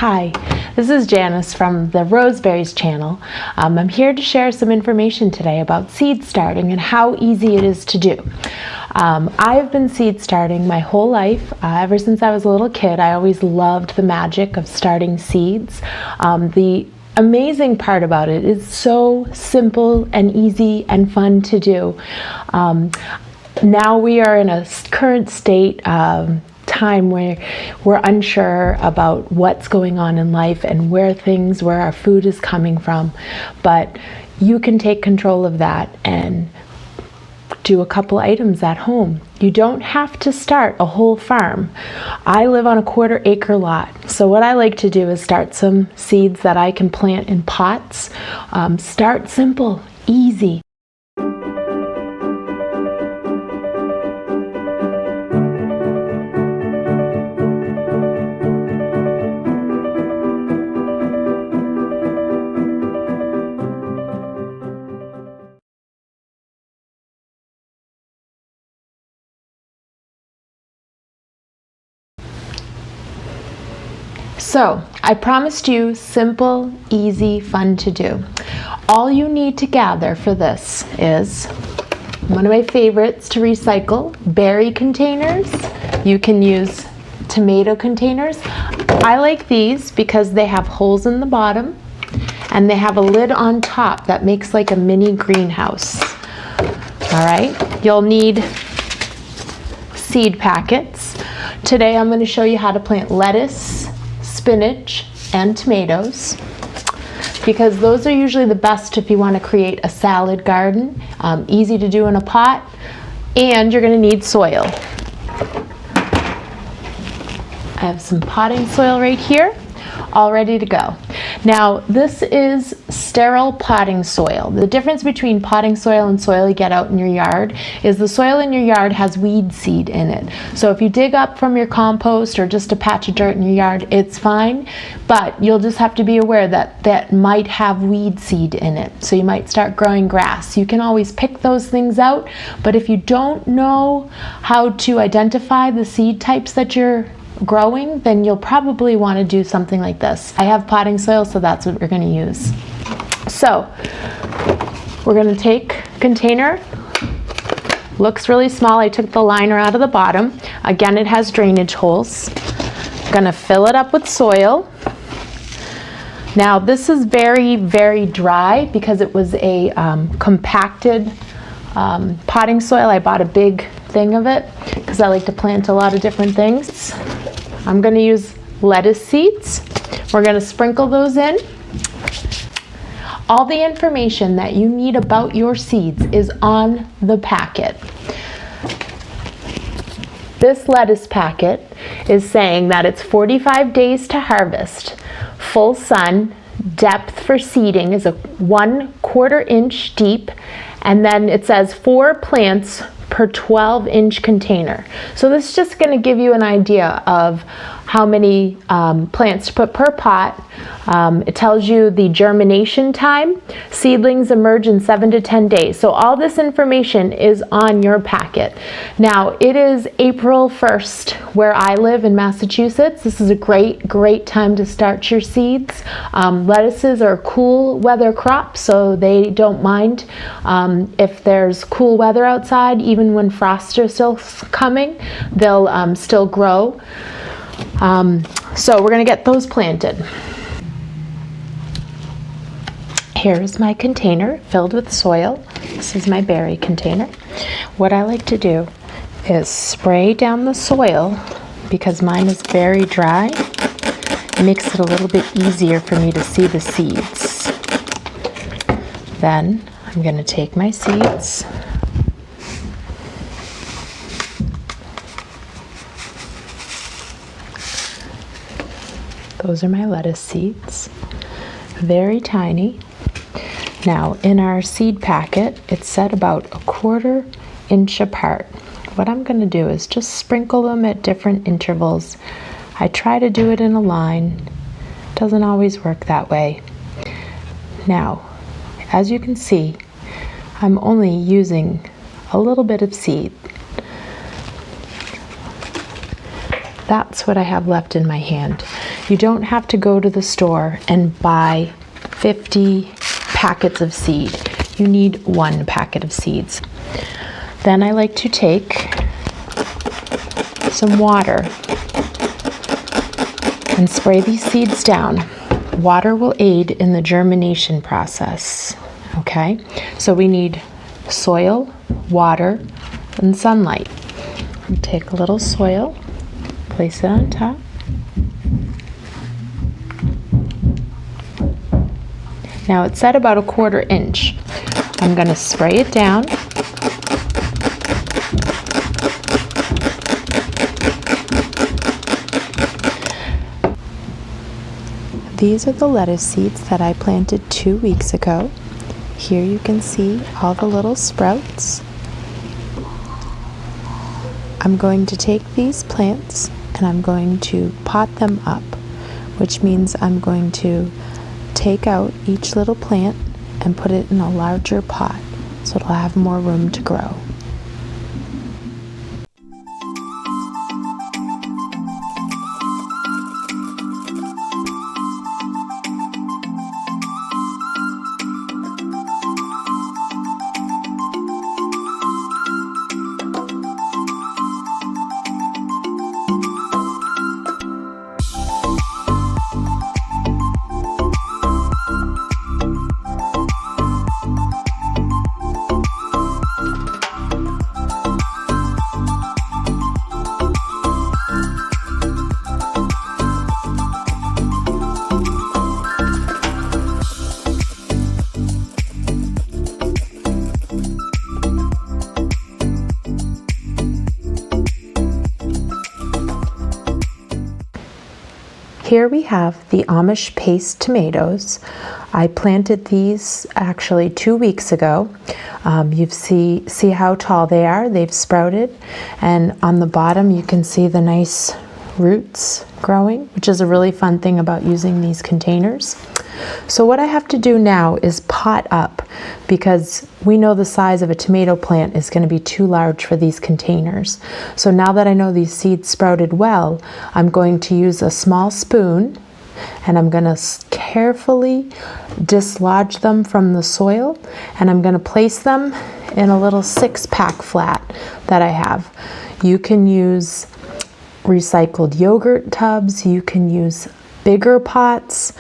Hi, this is Janice from the Roseberries channel. I'm here to share some information today about seed starting and how easy it is to do. I've been seed starting my whole life. Ever since I was a little kid, I always loved the magic of starting seeds. The amazing part about it is so simple and easy and fun to do. Now we are in a current state time where we're unsure about what's going on in life and where our food is coming from, but you can take control of that and do a couple items at home. You don't have to start a whole farm. I live on a 1/4 acre lot, so what I like to do is start some seeds that I can plant in pots. Start simple, easy. So, I promised you simple, easy, fun to do. All you need to gather for this is one of my favorites to recycle, berry containers. You can use tomato containers. I like these because they have holes in the bottom and they have a lid on top that makes like a mini greenhouse. All right, you'll need seed packets. Today I'm going to show you how to plant lettuce, spinach, and tomatoes, because those are usually the best if you want to create a salad garden. Easy to do in a pot, and you're going to need soil. I have some potting soil right here, all ready to go. Now, this is sterile potting soil. The difference between potting soil and soil you get out in your yard is the soil in your yard has weed seed in it. So if you dig up from your compost or just a patch of dirt in your yard, it's fine, but you'll just have to be aware that that might have weed seed in it. So you might start growing grass. You can always pick those things out, but if you don't know how to identify the seed types that you're growing, then you'll probably want to do something like this. I have potting soil, so that's what we're going to use. So we're going to take a container. Looks really small. I took the liner out of the bottom. Again, it has drainage holes. I'm going to fill it up with soil. Now this is very, very dry because it was a compacted potting soil. I bought a big thing of it because I like to plant a lot of different things. I'm going to use lettuce seeds. We're going to sprinkle those in. All the information that you need about your seeds is on the packet. This lettuce packet is saying that it's 45 days to harvest. Full sun, depth for seeding is a 1/4 inch deep, and then it says 4 plants per 12-inch container. So this is just going to give you an idea of how many plants to put per pot. It tells you the germination time. Seedlings emerge in 7 to 10 days. So all this information is on your packet. Now, it is April 1st where I live in Massachusetts. This is a great time to start your seeds. Lettuces are cool weather crops, so they don't mind if there's cool weather outside. Even when frost is still coming, they'll still grow. So we're going to get those planted. Here's my container filled with soil. This is my berry container. What I like to do is spray down the soil because mine is very dry. It makes it a little bit easier for me to see the seeds. Then I'm going to take my seeds . Those are my lettuce seeds, very tiny. Now in our seed packet, it's set about a 1/4 inch apart. What I'm going to do is just sprinkle them at different intervals. I try to do it in a line. Doesn't always work that way. Now, as you can see, I'm only using a little bit of seed. That's what I have left in my hand. You don't have to go to the store and buy 50 packets of seed. You need 1 packet of seeds. Then I like to take some water and spray these seeds down. Water will aid in the germination process. Okay, so we need soil, water, and sunlight. Take a little soil, place it on top. Now it's at about 1/4 inch. I'm going to spray it down. These are the lettuce seeds that I planted 2 weeks ago. Here you can see all the little sprouts. I'm going to take these plants and I'm going to pot them up, which means I'm going to take out each little plant and put it in a larger pot so it'll have more room to grow. Here we have the Amish paste tomatoes. I planted these actually 2 weeks ago. You see how tall they are. They've sprouted, and on the bottom you can see the nice roots growing, which is a really fun thing about using these containers. So what I have to do now is pot up, because we know the size of a tomato plant is going to be too large for these containers. So now that I know these seeds sprouted well, I'm going to use a small spoon and I'm going to carefully dislodge them from the soil, and I'm going to place them in a little 6-pack flat that I have. You can use recycled yogurt tubs, you can use bigger pots.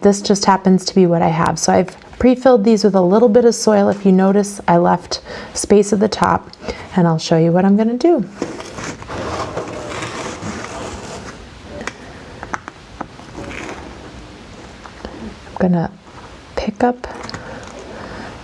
This just happens to be what I have. So I've pre-filled these with a little bit of soil. If you notice, I left space at the top, and I'll show you what I'm going to do. I'm going to pick up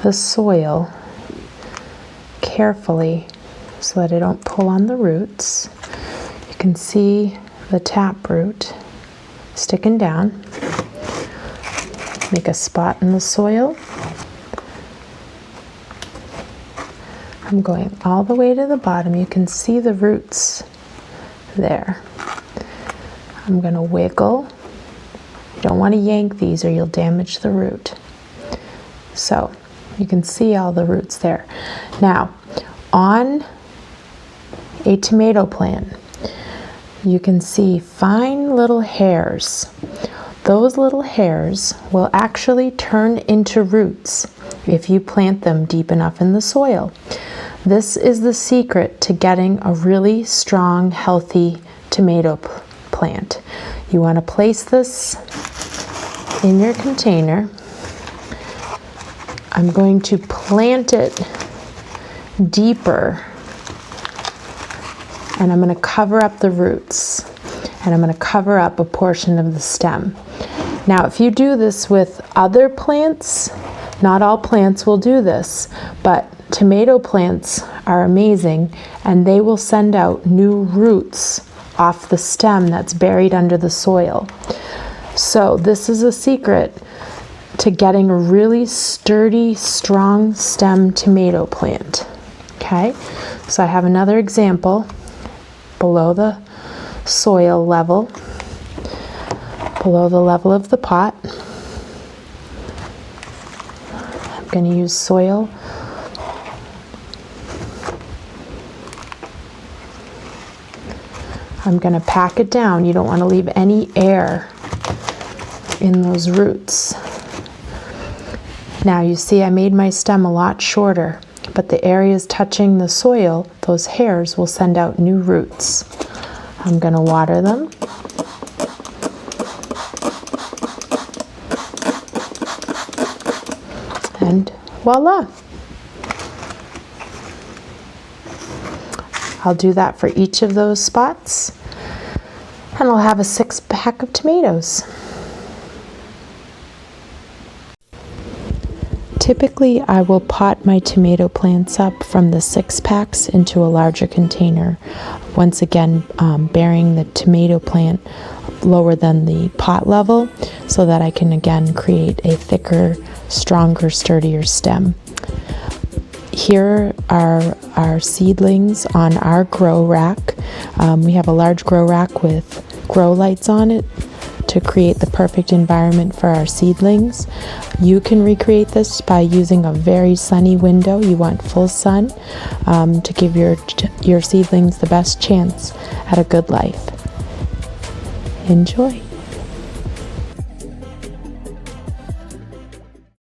the soil carefully so that I don't pull on the roots. You can see the taproot sticking down. Make a spot in the soil. I'm going all the way to the bottom. You can see the roots there. I'm going to wiggle. You don't want to yank these or you'll damage the root. So you can see all the roots there. Now, on a tomato plant, you can see fine little hairs. Those little hairs will actually turn into roots if you plant them deep enough in the soil. This is the secret to getting a really strong, healthy tomato plant. You want to place this in your container. I'm going to plant it deeper, and I'm going to cover up the roots, and I'm going to cover up a portion of the stem. Now, if you do this with other plants, not all plants will do this, but tomato plants are amazing, and they will send out new roots off the stem that's buried under the soil. So this is a secret to getting a really sturdy, strong stem tomato plant. Okay, so I have another example below the soil level, below the level of the pot. I'm going to use soil. I'm going to pack it down. You don't want to leave any air in those roots. Now you see I made my stem a lot shorter, but the areas touching the soil, those hairs will send out new roots. I'm going to water them. And voila! I'll do that for each of those spots, and I'll have a 6-pack of tomatoes. Typically, I will pot my tomato plants up from the 6-packs into a larger container, once again burying the tomato plant lower than the pot level so that I can again create a thicker, stronger, sturdier stem. Here are our seedlings on our grow rack. We have a large grow rack with grow lights on it to create the perfect environment for our seedlings. You can recreate this by using a very sunny window. You want full sun to give your seedlings the best chance at a good life. Enjoy.